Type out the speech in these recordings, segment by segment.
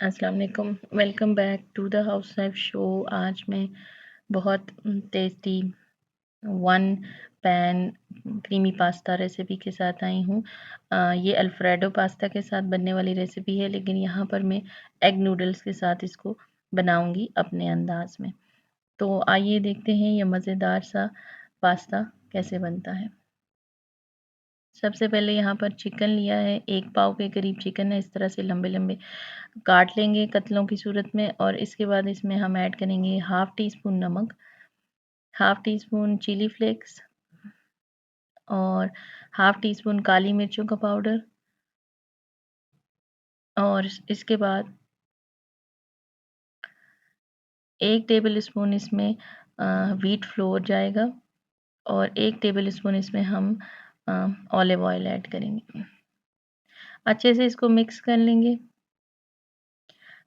अस्सलाम वालेकुम। Welcome back to the housewife show. आज मैं बहुत tasty one pan creamy pasta recipe के साथ आई हूँ। ये अल्फ्रेडो पास्ता के साथ बनने वाली रेसिपी है, लेकिन यहाँ पर मैं एग नूडल्स के साथ इसको बनाऊँगी अपने अंदाज में। तो आइए देखते हैं ये मज़ेदार सा पास्ता कैसे बनता है। सबसे पहले यहाँ पर चिकन लिया है, 1 पाव के करीब चिकन है। इस तरह से लंबे-लंबे काट लेंगे कतलों की सूरत में, और इसके बाद इसमें हम ऐड करेंगे हाफ़ टी स्पून नमक, half teaspoon chili flakes और हाफ़ टी स्पून काली मिर्चों का पाउडर, और इसके बाद 1 टेबल स्पून इसमें व्हीट फ्लोर जाएगा, और 1 टेबल स्पून इसमें हम ऑलिव ऑयल ऐड करेंगे। अच्छे से इसको मिक्स कर लेंगे।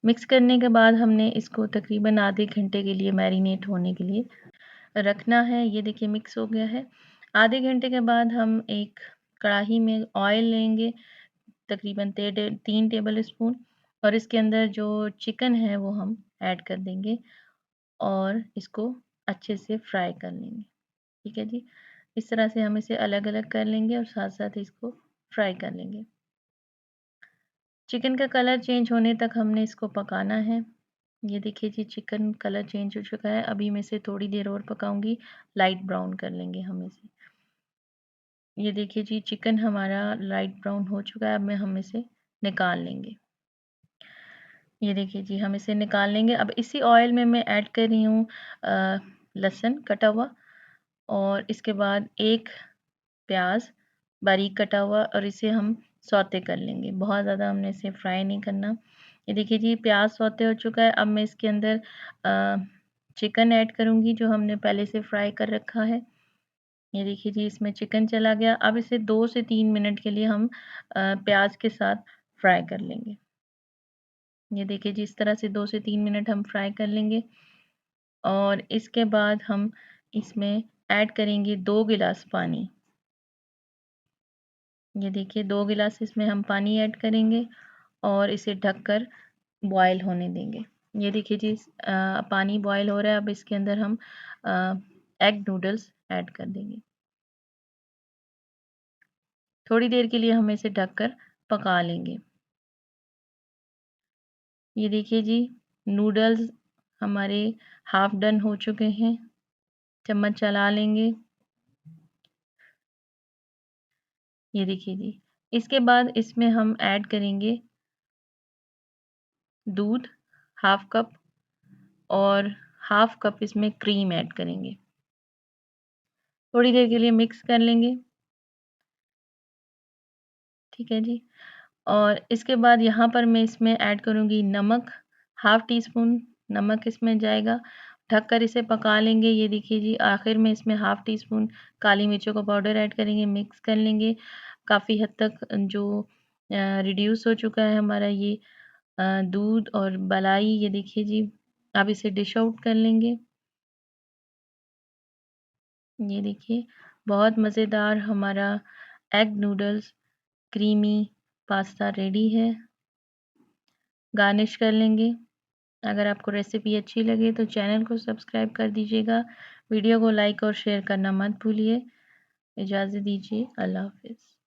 मिक्स करने के बाद हमने इसको तकरीबन आधे घंटे के लिए मैरिनेट होने के लिए रखना है। ये देखिए मिक्स हो गया है। आधे घंटे के बाद हम एक कढ़ाई में ऑयल लेंगे, तकरीबन 3 टेबल स्पून, और इसके अंदर जो चिकन है वो हम ऐड कर देंगे और इसको अच्छे से फ्राई कर लेंगे। ठीक है जी। इस तरह से हम इसे अलग-अलग कर लेंगे और साथ-साथ इसको फ्राई कर लेंगे। चिकन का कलर चेंज होने तक हमने इसको पकाना है। ये देखिए जी, चिकन कलर चेंज हो चुका है। अभी मैं इसे थोड़ी देर और पकाऊँगी, लाइट ब्राउन कर लेंगे हम इसे। ये देखिए जी, चिकन हमारा लाइट ब्राउन हो चुका है। अब हम इसे निकाल लेंगे। ये देखिए जी, हम इसे निकाल लेंगे। अब इसी ऑयल में मैं ऐड कर रही हूँ लहसुन कटा हुआ, और इसके बाद 1 प्याज़ बारीक कटा हुआ, और इसे हम सौते कर लेंगे। बहुत ज़्यादा हमने इसे फ्राई नहीं करना। ये देखिए जी, प्याज़ सौते हो चुका है। अब मैं इसके अंदर अ, चिकन ऐड करूँगी जो हमने पहले से फ्राई कर रखा है। ये देखिए जी, इसमें चिकन चला गया। अब इसे 2 से 3 मिनट के लिए हम प्याज़ के साथ फ्राई कर लेंगे। ये देखिए जी, इस तरह से 2 से 3 मिनट हम फ्राई कर लेंगे, और इसके बाद हम इसमें ऐड करेंगे 2 गिलास पानी। ये देखिए 2 गिलास इसमें हम पानी ऐड करेंगे और इसे ढककर बॉयल होने देंगे। ये देखिए जी, पानी बॉयल हो रहा है। अब इसके अंदर हम अ, एग नूडल्स ऐड कर देंगे। थोड़ी देर के लिए हम इसे ढककर पका लेंगे। ये देखिए जी, नूडल्स हमारे हाफ़ डन हो चुके हैं। चम्मच चला लेंगे। ये देखिए जी, इसके बाद इसमें हम ऐड करेंगे दूध, हाफ़ कप, और हाफ़ कप इसमें क्रीम ऐड करेंगे। थोड़ी देर के लिए मिक्स कर लेंगे। ठीक है जी। और इसके बाद यहाँ पर मैं इसमें ऐड करूँगी नमक, हाफ़ टी स्पून नमक इसमें जाएगा। ढककर इसे पका लेंगे। ये देखिए जी, आखिर में इसमें हाफ़ टी स्पून काली मिर्चों का पाउडर ऐड करेंगे, मिक्स कर लेंगे। काफ़ी हद तक जो रिड्यूस हो चुका है हमारा ये दूध और मलाई। ये देखिए जी, अब इसे डिश आउट कर लेंगे। ये देखिए, बहुत मज़ेदार हमारा egg noodles creamy pasta ready है। गार्निश कर लेंगे। अगर आपको रेसिपी अच्छी लगे तो चैनल को सब्सक्राइब कर दीजिएगा। वीडियो को लाइक और शेयर करना मत भूलिए। इजाज़त दीजिए। अल्लाह हाफ़िज़।